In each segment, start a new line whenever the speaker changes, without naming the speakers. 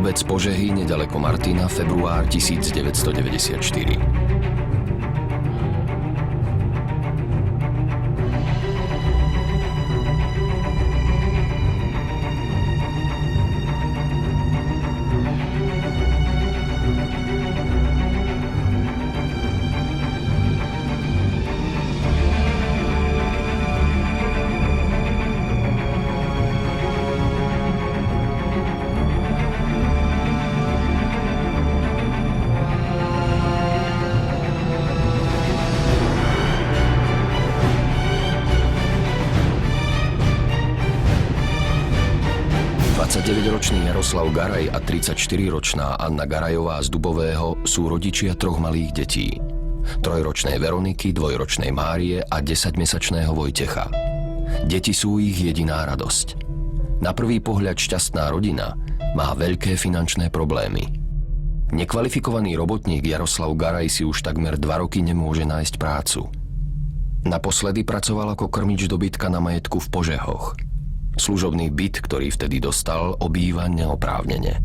Obec Požehy nedaleko Martina, február 1994. Ročný Jaroslav Garaj a 34-ročná Anna Garajová z Dubového sú rodičia 3 malých detí. 3-ročnej Veroniky, 2-ročnej Márie a 10-mesačného Vojtecha. Deti sú ich jediná radosť. Na prvý pohľad šťastná rodina má veľké finančné problémy. Nekvalifikovaný robotník Jaroslav Garaj si už takmer 2 roky nemôže nájsť prácu. Naposledy pracoval ako krmič dobytka na majetku v Požehoch. Služobný byt, ktorý vtedy dostal, obýva neoprávnene.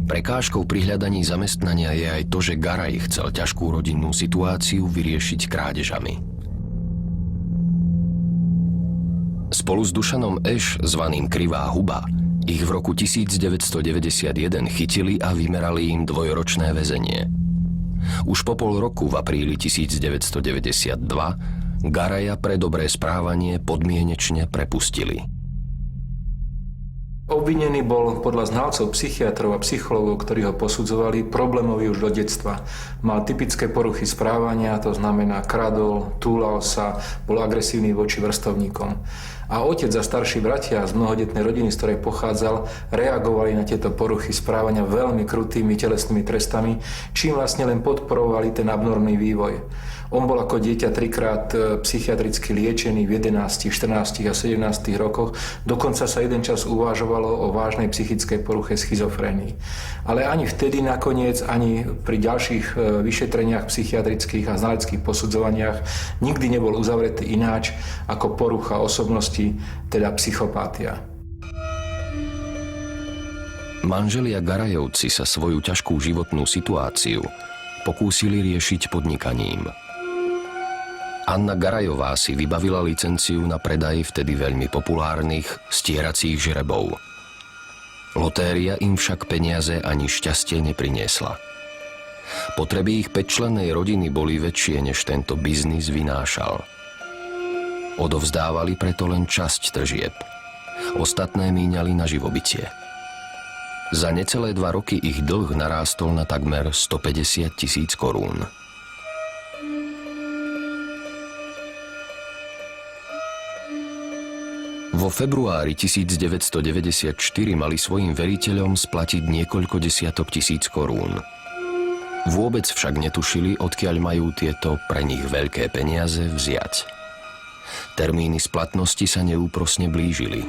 Prekážkou pri hľadaní zamestnania je aj to, že Garaj chcel ťažkú rodinnú situáciu vyriešiť krádežami. Spolu s Dušanom Eš, zvaným Krivá huba, ich v roku 1991 chytili a vymerali im 2-ročné väzenie. Už po pol roku v apríli 1992 Garaja pre dobré správanie podmienečne prepustili.
Obvinený bol podľa znalcov psychiatrov a psychológov, ktorí ho posudzovali, problémový už do detstva. Mal typické poruchy správania, to znamená kradol, túlal sa, bol agresívny voči vrstovníkom. A otec a starší bratia z mnohodetnej rodiny, z ktorej pochádzal, reagovali na tieto poruchy správania veľmi krutými telesnými trestami, čím vlastne len podporovali ten abnormný vývoj. On bol ako dieťa 3-krát psychiatricky liečený v 11, 14 a 17 rokoch. Dokonca sa jeden čas uvažovalo o vážnej psychickej poruche schizofrénii. Ale ani vtedy nakoniec, ani pri ďalších vyšetreniach psychiatrických a znaleckých posudzovaniach nikdy nebol uzavretý ináč ako porucha osobnosti, teda psychopátia.
Manželia Garajovci sa svoju ťažkú životnú situáciu pokúsili riešiť podnikaním. Anna Garajová si vybavila licenciu na predaj vtedy veľmi populárnych stieracích žrebov. Lotéria im však peniaze ani šťastie nepriniesla. Potreby ich 5-člennej rodiny boli väčšie, než tento biznis vynášal. Odovzdávali preto len časť tržieb. Ostatné míňali na živobytie. Za necelé 2 roky ich dlh narástol na takmer 150 000 korún. Vo februári 1994 mali svojim veriteľom splatiť niekoľko desiatok tisíc korún. Vôbec však netušili, odkiaľ majú tieto pre nich veľké peniaze vziať. Termíny splatnosti sa neúprosne blížili.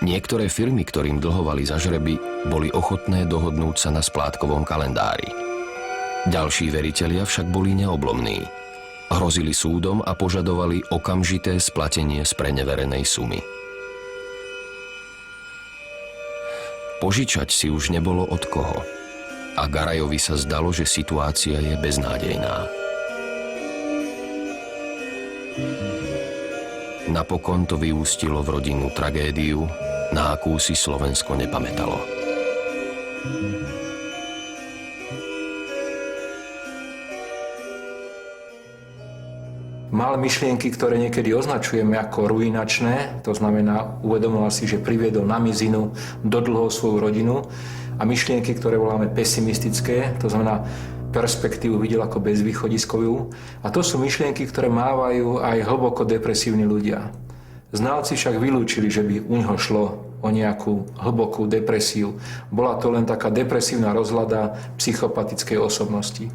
Niektoré firmy, ktorým dlhovali za žreby, boli ochotné dohodnúť sa na splátkovom kalendári. Ďalší veritelia však boli neoblomní. Hrozili súdom a požadovali okamžité splatenie spreneverenej sumy. Požičať si už nebolo od koho a Garajovi sa zdalo, že situácia je beznádejná. Napokon to vyústilo v rodinnú tragédiu, na akú si Slovensko nepamätalo.
Mal myšlienky, ktoré niekedy označujeme ako ruinačné, to znamená, uvedomoval si, že priviedol na mizinu do dlhov svoju rodinu, a myšlienky, ktoré voláme pesimistické, to znamená, perspektívu videl ako bezvýchodiskovú, a to sú myšlienky, ktoré mávajú aj hlboko depresívni ľudia. Znalci však vylúčili, že by u neho šlo o nejakú hlbokú depresiu. Bola to len taká depresívna rozlada psychopatickej osobnosti.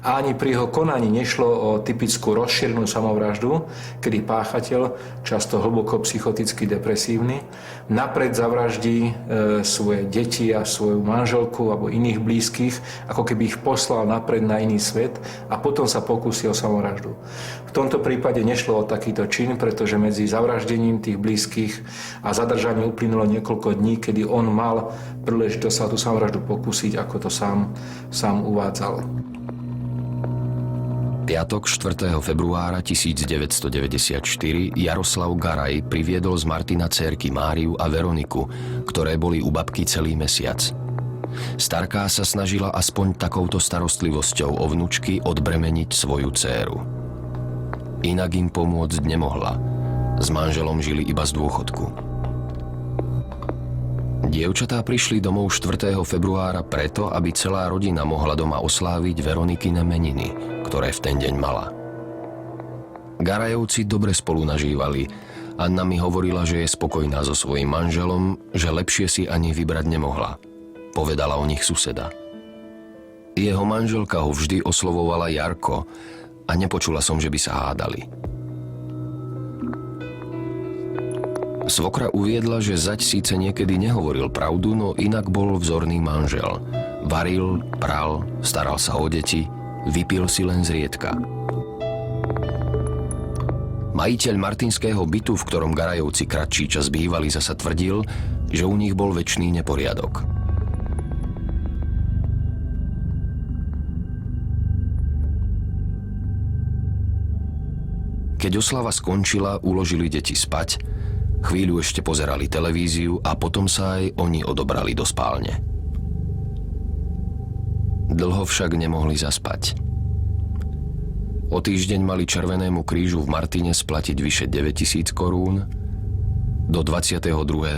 A ani pri jeho konaní nešlo o typickú rozšírenú samovraždu, kedy páchateľ, často hlboko psychoticky depresívny, napred zavraždí svoje deti a svoju manželku alebo iných blízkych, ako keby ich poslal napred na iný svet, a potom sa pokúsi o samovraždu. V tomto prípade nešlo o takýto čin, pretože medzi zavraždením tých blízkych a zadržaním uplynulo niekoľko dní, kedy on mal príležitosť sa tú samovraždu pokúsiť, ako to sám uvádzal.
Piatok 4. februára 1994 Jaroslav Garaj priviedol z Martina dcérky Máriu a Veroniku, ktoré boli u babky celý mesiac. Starká sa snažila aspoň takouto starostlivosťou o vnučky odbremeniť svoju dcéru. Inak im pomôcť nemohla. S manželom žili iba z dôchodku. Dievčatá prišli domov 4. februára preto, aby celá rodina mohla doma osláviť Veronikine meniny, ktoré v ten deň mala. Garajovci dobre spolu nažívali. Anna mi hovorila, že je spokojná so svojím manželom, že lepšie si ani vybrať nemohla. Povedala o nich suseda. Jeho manželka ho vždy oslovovala Jarko a nepočula som, že by sa hádali. Svokra uviedla, že zať síce niekedy nehovoril pravdu, no inak bol vzorný manžel. Varil, pral, staral sa o deti, vypil si len zriedka. Majiteľ martinského bytu, v ktorom Garajovci kratší čas bývali, zasa tvrdil, že u nich bol večný neporiadok. Keď oslava skončila, uložili deti spať, chvíľu ešte pozerali televíziu a potom sa aj oni odobrali do spálne. Dlho však nemohli zaspať. O týždeň mali Červenému krížu v Martine splatiť vyše 9 000 korún, do 22.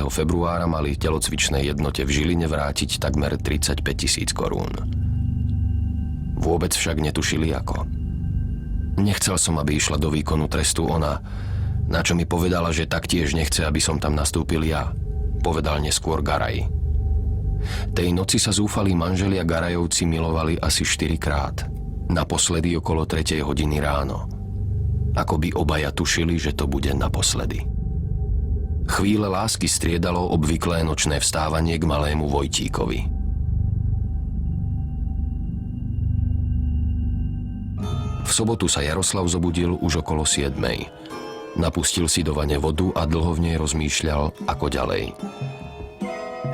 februára mali telocvičnej jednote v Žiline vrátiť takmer 35 000 korún. Vôbec však netušili ako. Nechcel som, aby išla do výkonu trestu ona, na čo mi povedala, že taktiež nechce, aby som tam nastúpil ja, povedal neskôr Garaj. Tej noci sa zúfalí manželia Garajovci milovali asi 4-krát, naposledy okolo 3 hodiny ráno. Ako by obaja tušili, že to bude naposledy. Chvíle lásky striedalo obvyklé nočné vstávanie k malému Vojtíkovi. V sobotu sa Jaroslav zobudil už okolo 7. Napustil si do vane vodu a dlho v nej rozmýšľal, ako ďalej.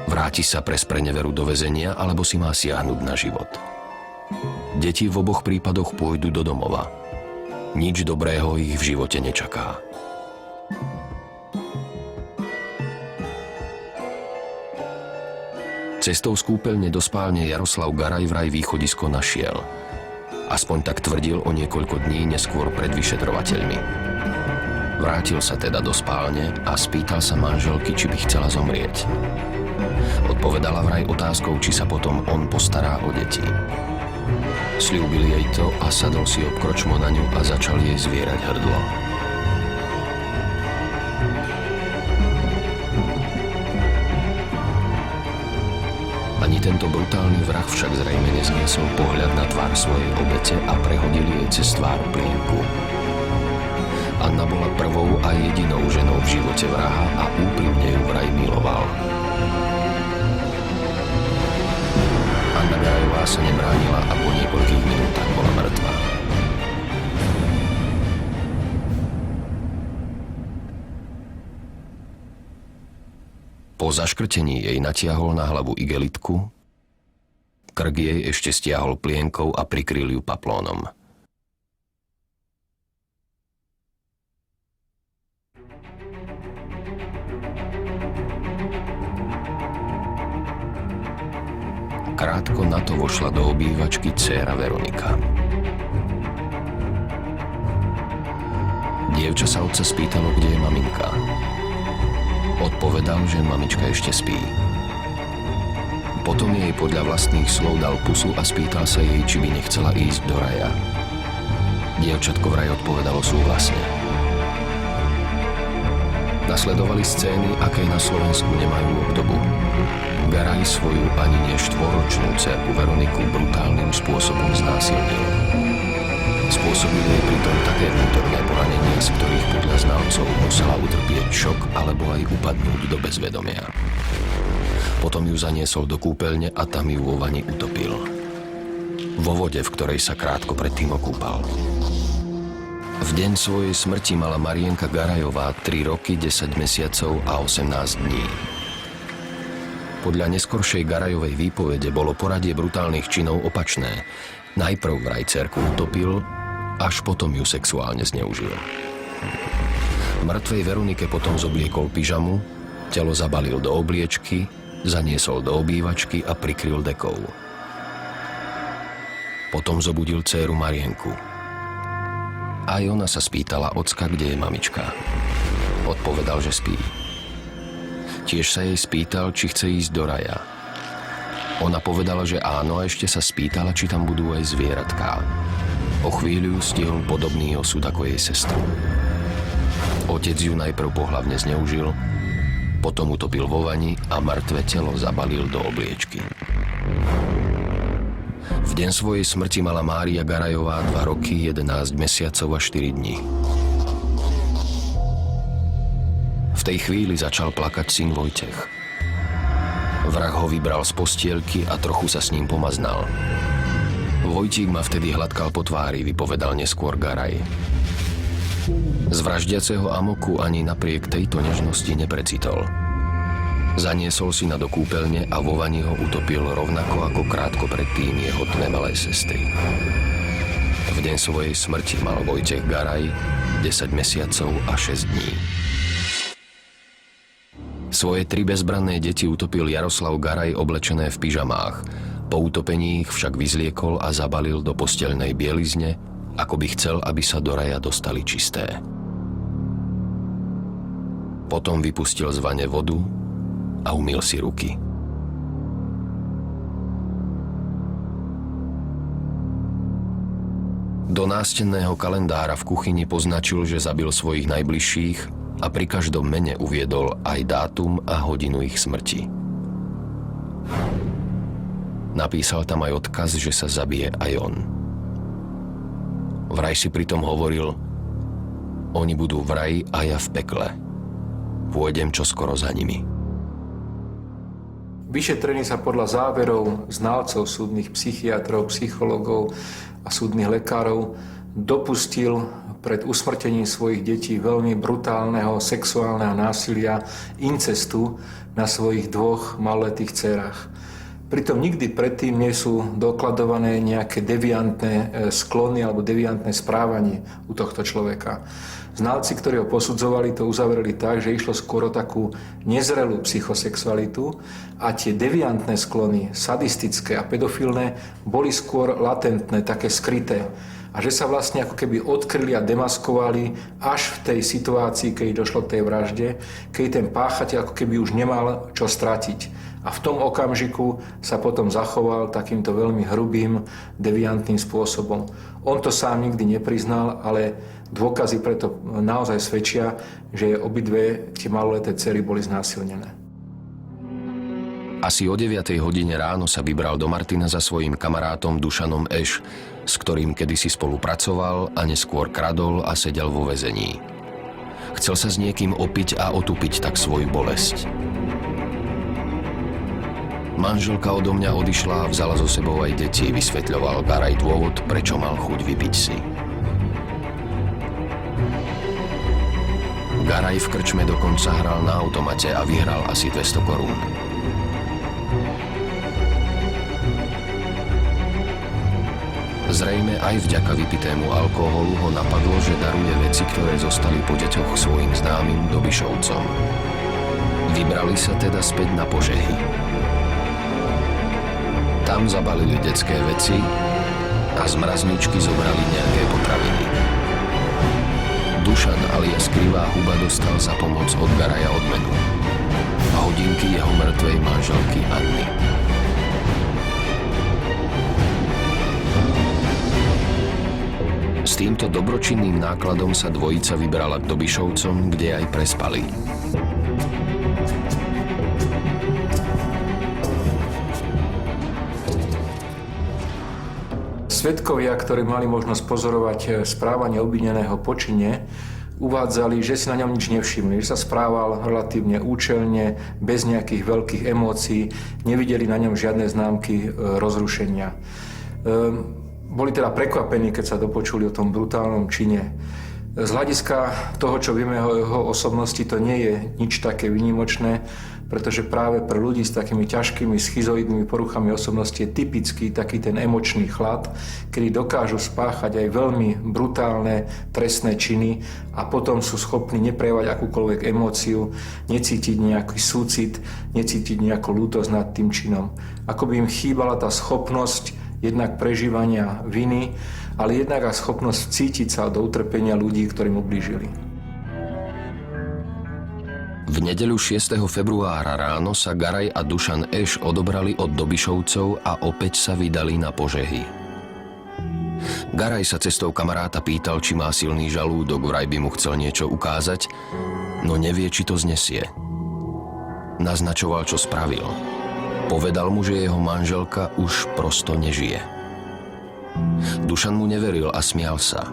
Vráti sa pre spreneveru do väzenia, alebo si má siahnuť na život. Deti v oboch prípadoch pôjdu do domova. Nič dobrého ich v živote nečaká. Cestou z kúpeľne do spálne Jaroslav Garaj vraj východisko našiel. Aspoň tak tvrdil o niekoľko dní neskôr pred vyšetrovateľmi. Vrátil sa teda do spálne a spýtal sa manželky, či by chcela zomrieť. Odpovedala vraj otázkou, či sa potom on postará o deti. Sľúbil jej to a sadol si obkročmo na ňu a začal jej zvierať hrdlo. Ani tento brutálny vrah však zrejme nezniesol pohľad na tvár svojej obete a prehodil jej cez tvár plienku. Anna bola prvou a jedinou ženou v živote vraha a úprimne ju vraj miloval. Anna Garajová sa nebránila a po niekoľkých minútach bola mŕtva. Po zaškrtení jej natiahol na hlavu igelitku, krk jej ešte stiahol plienkou a prikryl ju paplónom. Krátko na to vošla do obývačky dcéra Veronika. Dievča sa otca spýtalo, kde je maminka. Odpovedal, že mamička ešte spí. Potom jej podľa vlastných slov dal pusu a spýtal sa jej, či by nechcela ísť do raja. Dievčatko vraj odpovedalo súhlasne. Nasledovali scény, aké na Slovensku nemajú obdobu. Garaj svoju ani nie 4-ročnú dcérku Veroniku brutálnym spôsobom znásilnil. Spôsobil jej pritom také vnútorné poranenia, z ktorých podľa znalcov musela utrpieť šok alebo aj upadnúť do bezvedomia. Potom ju zaniesol do kúpeľne a tam ju vo vani utopil. Vo vode, v ktorej sa krátko predtým okúpal. V deň svojej smrti mala Marienka Garajová 3 roky, 10 mesiacov a 18 dní. Podľa neskoršej Garajovej výpovede bolo poradie brutálnych činov opačné. Najprv vraj dcérku utopil, až potom ju sexuálne zneužil. Mŕtvej Veronike potom zobliekol pyžamu, telo zabalil do obliečky, zaniesol do obývačky a prikryl dekou. Potom zobudil dcéru Marienku. Aj ona sa spýtala ocka, kde je mamička. Odpovedal, že spí. Tiež sa jej spýtal, či chce ísť do raja. Ona povedala, že áno, a ešte sa spýtala, či tam budú aj zvieratká. O chvíľu stihol podobný osud ako jej sestru. Otec ju najprv pohlavne zneužil, potom utopil vo vani a mŕtve telo zabalil do obliečky. V deň svojej smrti mala Mária Garajová 2 roky, 11 mesiacov a 4 dní. V tej chvíli začal plakať syn Vojtech. Vrah ho vybral z postielky a trochu sa s ním pomaznal. Vojtík ma vtedy hladkal po tvári, vypovedal neskôr Garaj. Z vraždiaceho amoku ani napriek tejto nežnosti neprecitol. Zaniesol syna do kúpeľne a vo vani ho utopil rovnako ako krátko predtým jeho dve malé sestry. V deň svojej smrti mal Vojtech Garaj 10 mesiacov a 6 dní. Svoje 3 bezbranné deti utopil Jaroslav Garaj oblečené v pyžamách. Po utopení ich však vyzliekol a zabalil do posteľnej bielizne, ako by chcel, aby sa do raja dostali čisté. Potom vypustil z vane vodu a umyl si ruky. Do nástenného kalendára v kuchyni poznačil, že zabil svojich najbližších a pri každom mene uviedol aj dátum a hodinu ich smrti. Napísal tam aj odkaz, že sa zabije aj on. Vraj si pritom hovoril: oni budú v raji a ja v pekle. Pôjdem čoskoro za nimi.
Vyšetrenie sa podľa záverov znalcov, súdnych psychiatrov, psychológov a súdnych lekárov dopustil pred usmrtením svojich detí veľmi brutálneho sexuálneho násilia, incestu na svojich 2 maloletých dcerách. Pritom nikdy predtým nie sú dokladované nejaké deviantné sklony alebo deviantné správanie u tohto človeka. Znalci, ktorí ho posudzovali, to uzavreli tak, že išlo skôr o takú nezrelú psychosexualitu a tie deviantné sklony, sadistické a pedofilné, boli skôr latentné, také skryté. A že sa vlastne ako keby odkryli a demaskovali až v tej situácii, keď došlo k tej vražde, keď ten páchateľ ako keby už nemal čo stratiť. A v tom okamžiku sa potom zachoval takýmto veľmi hrubým, deviantným spôsobom. On to sám nikdy nepriznal, ale dôkazy preto naozaj svedčia, že obidve tie maloleté dcery boli znásilnené.
Asi o 9 hodine ráno sa vybral do Martina za svojím kamarátom Dušanom Eš, s ktorým kedysi spolupracoval a neskôr kradol a sedel vo väzení. Chcel sa s niekým opiť a otupiť tak svoju bolesť. Manželka odo mňa odišla a vzala so sebou aj deti, vysvetľoval Garaj dôvod, prečo mal chuť vypiť si. Garaj v krčme dokonca hral na automate a vyhral asi 200 korún. Zrejme aj vďaka vypitému alkoholu ho napadlo, že daruje veci, ktoré zostali po deťoch svojim známym Dobišovcom. Vybrali sa teda späť na Požehy. Tam zabalili detské veci a z mrazničky zobrali nejaké potraviny. Dušan alias Krivá huba dostal za pomoc od Garaja odmenu a hodinky jeho mŕtvej manželky Anny. S týmto dobročinným nákladom sa dvojica vybrala k Dobišovcom, kde aj prespali.
Svedkovia, ktorí mali možnosť pozorovať správanie obvineného po čine, uvádzali, že si na ňom nič nevšimli, že sa správal relatívne účelne, bez nejakých veľkých emócií, nevideli na ňom žiadne známky rozrušenia. Boli teda prekvapení, keď sa dopočuli o tom brutálnom čine. Z hľadiska toho, čo vieme o jeho osobnosti, to nie je nič také výnimočné. pretože práve pre ľudí s takými ťažkými schizoidnými poruchami osobnosti je typický taký ten emočný chlad, kedy dokážu spáchať aj veľmi brutálne trestné činy a potom sú schopní neprejavovať akúkoľvek emóciu, necítiť nejaký súcit, necítiť nejakú lútosť nad tým činom. Ako by im chýbala tá schopnosť jednak prežívania viny, ale jednak aj schopnosť cítiť sa do utrpenia ľudí, ktorým ublížili.
V nedeľu 6. februára ráno sa Garaj a Dušan Eš odobrali od Dobišovcov a opäť sa vydali na Požehy. Garaj sa cestou kamaráta pýtal, či má silný žalúdok, vraj by mu chcel niečo ukázať, no nevie, či to znesie. Naznačoval, čo spravil. Povedal mu, že jeho manželka už prosto nežije. Dušan mu neveril a smial sa.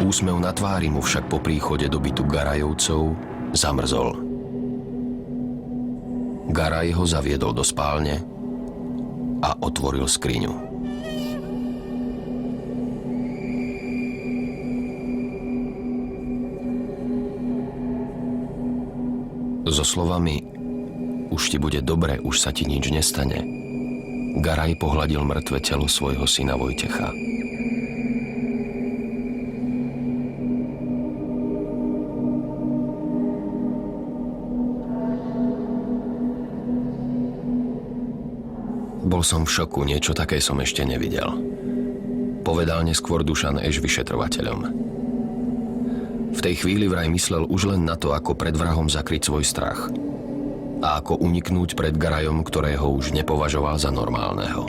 Úsmev na tvári mu však po príchode do bytu Garajovcov zamrzol. Garaj ho zaviedol do spálne a otvoril skriňu. So slovami "Už ti bude dobre, už sa ti nič nestane", Garaj pohľadil mŕtve telo svojho syna Vojtecha. Bol som v šoku, niečo také som ešte nevidel. Povedal neskôr Dušan Eš vyšetrovateľom. V tej chvíli vraj myslel už len na to, ako pred vrahom zakryť svoj strach a ako uniknúť pred Garajom, ktorého už nepovažoval za normálneho.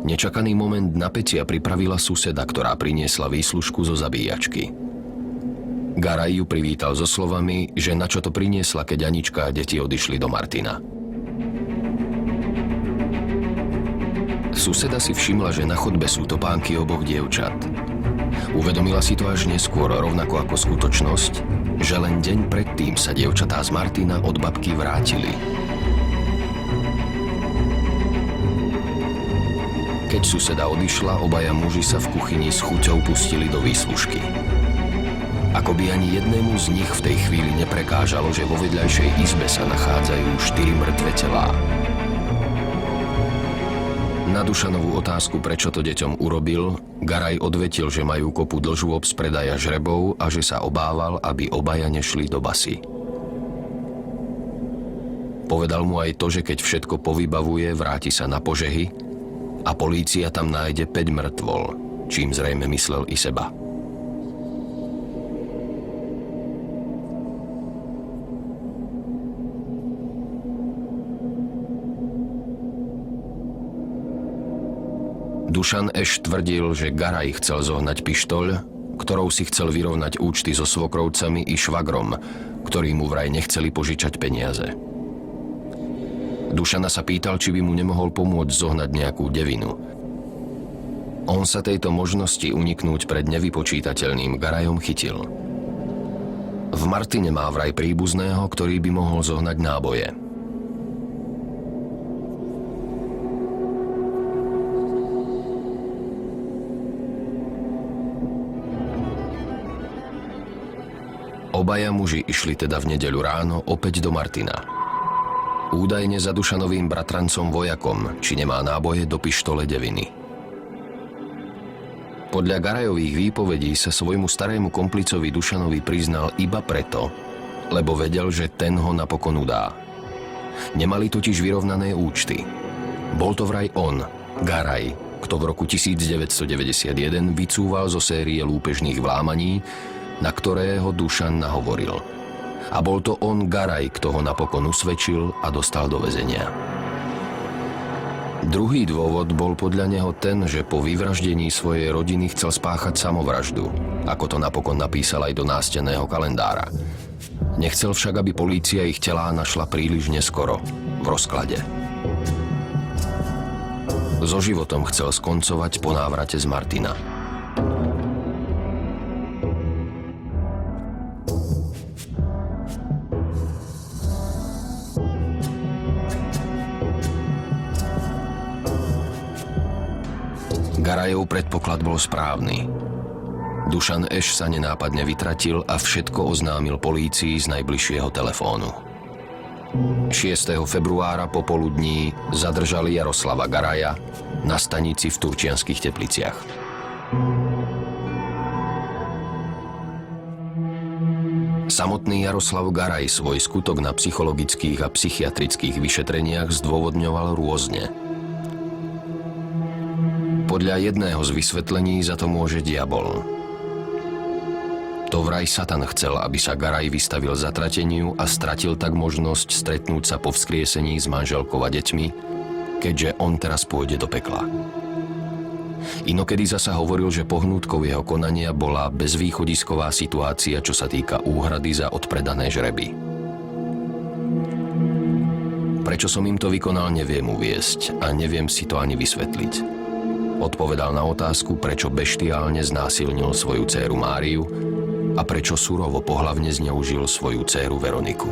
Nečakaný moment napätia pripravila suseda, ktorá priniesla výslužku zo zabíjačky. Garaj ju privítal so slovami, že na čo to priniesla, keď Anička a deti odišli do Martina. Suseda si všimla, že na chodbe sú topánky oboch dievčat. Uvedomila si to až neskôr, rovnako ako skutočnosť, že len deň predtým sa dievčatá z Martina od babky vrátili. Keď suseda odišla, obaja muži sa v kuchyni s chuťou pustili do výslužky. Ako by ani jednému z nich v tej chvíli neprekážalo, že vo vedľajšej izbe sa nachádzajú 4 mŕtve telá. Na Dušanovú otázku, prečo to deťom urobil, Garaj odvetil, že majú kopu dlžôb z predaja žrebov a že sa obával, aby obaja nešli do basy. Povedal mu aj to, že keď všetko povybavuje, vráti sa na Požehy a polícia tam nájde 5 mŕtvol, čím zrejme myslel i seba. Dušan Eš tvrdil, že Garaj chcel zohnať pištoľ, ktorou si chcel vyrovnať účty so svokrovcami i švagrom, ktorí mu vraj nechceli požičať peniaze. Dušana sa pýtal, či by mu nemohol pomôcť zohnať nejakú devinu. On sa tejto možnosti uniknúť pred nevypočítateľným Garajom chytil. V Martine má vraj príbuzného, ktorý by mohol zohnať náboje. Obaja muži išli teda v nedeľu ráno opäť do Martina. Údajne za Dušanovým bratrancom vojakom, či nemá náboje do pištole deviny. Podľa Garajových výpovedí sa svojmu starému komplicovi Dušanovi priznal iba preto, lebo vedel, že ten ho napokon udá. Nemali totiž vyrovnané účty. Bol to vraj on, Garaj, kto v roku 1991 vycúval zo série lúpežných vlámaní, na ktorého Dušan nahovoril. A bol to on, Garaj, kto ho napokon usvedčil a dostal do väzenia. Druhý dôvod bol podľa neho ten, že po vyvraždení svojej rodiny chcel spáchať samovraždu, ako to napokon napísal aj do nástenného kalendára. Nechcel však, aby polícia ich telá našla príliš neskoro, v rozklade. So životom chcel skoncovať po návrate z Martina. Garajov predpoklad bol správny. Dušan Eš sa nenápadne vytratil a všetko oznámil polícii z najbližšieho telefónu. 6. februára popoludní zadržali Jaroslava Garaja na stanici v Turčianskych Tepliciach. Samotný Jaroslav Garaj svoj skutok na psychologických a psychiatrických vyšetreniach zdôvodňoval rôzne. Podľa jedného z vysvetlení za to môže diabol. To vraj Satan chcel, aby sa Garaj vystavil zatrateniu a stratil tak možnosť stretnúť sa po vzkriesení s manželkou a deťmi, keďže on teraz pôjde do pekla. Inokedy zasa hovoril, že pohnútkou jeho konania bola bezvýchodisková situácia, čo sa týka úhrady za odpredané žreby. Prečo som im to vykonal, neviem uviesť a neviem si to ani vysvetliť. Odpovedal na otázku, prečo beštiálne znásilnil svoju dcéru Máriu a prečo surovo pohlavne zneužil svoju dcéru Veroniku.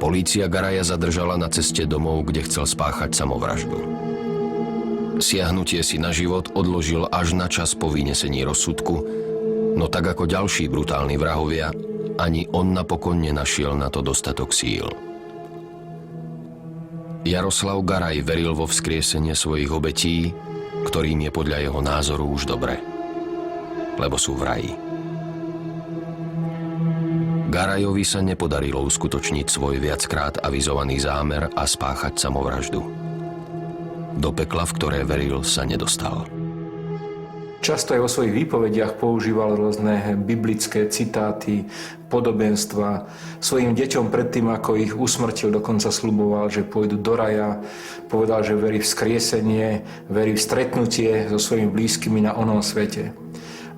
Polícia Garaja zadržala na ceste domov, kde chcel spáchať samovraždu. Siahnutie si na život odložil až na čas po vynesení rozsudku, no tak ako ďalší brutálni vrahovia, ani on napokon nenašiel na to dostatok síl. Jaroslav Garaj veril vo vzkriesenie svojich obetí, ktorým je podľa jeho názoru už dobre, lebo sú v raji. Garajovi sa nepodarilo uskutočniť svoj viackrát avizovaný zámer a spáchať samovraždu. Do pekla, v ktoré veril, sa nedostal.
Často aj vo svojich výpovediach používal rôzne biblické citáty, podobenstva. Svojim deťom predtým, ako ich usmrtil, dokonca sľuboval, že pôjdu do raja. Povedal, že verí v skriesenie, verí v stretnutie so svojimi blízkymi na onom svete.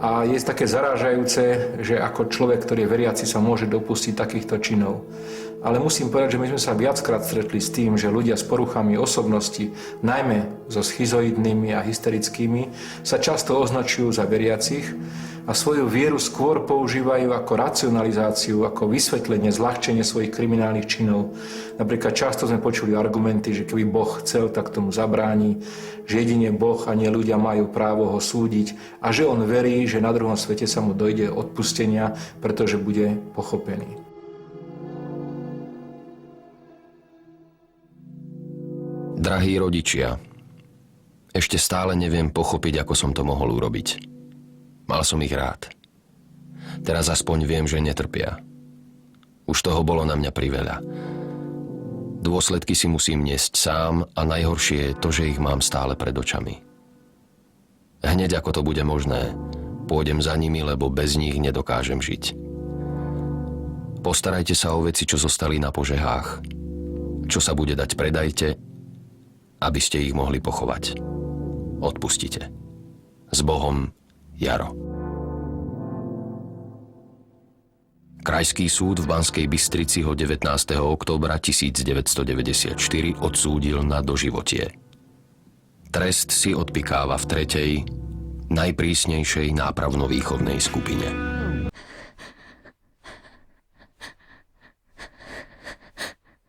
A je také zarážajúce, že ako človek, ktorý je veriaci, sa môže dopustiť takýchto činov. Ale musím povedať, že my sme sa viackrát stretli s tým, že ľudia s poruchami osobnosti, najmä so schizoidnými a hysterickými, sa často označujú za veriacich a svoju vieru skôr používajú ako racionalizáciu, ako vysvetlenie, zľahčenie svojich kriminálnych činov. Napríklad často sme počuli argumenty, že keby Boh chcel, tak tomu zabráni, že jedine Boh a nie ľudia majú právo ho súdiť a že on verí, že na druhom svete sa mu dojde odpustenia, pretože bude pochopený.
Drahí rodičia, ešte stále neviem pochopiť, ako som to mohol urobiť. Mal som ich rád. Teraz aspoň viem, že netrpia. Už toho bolo na mňa priveľa. Dôsledky si musím niesť sám a najhoršie je to, že ich mám stále pred očami. Hneď ako to bude možné, pôjdem za nimi, lebo bez nich nedokážem žiť. Postarajte sa o veci, čo zostali na požehách. Čo sa bude dať, predajte, aby ste ich mohli pochovať. Odpustite. S Bohom, Jaro. Krajský súd v Banskej Bystrici ho 19. októbra 1994 odsúdil na doživotie. Trest si odpikáva v 3., najprísnejšej nápravno-výchovnej skupine.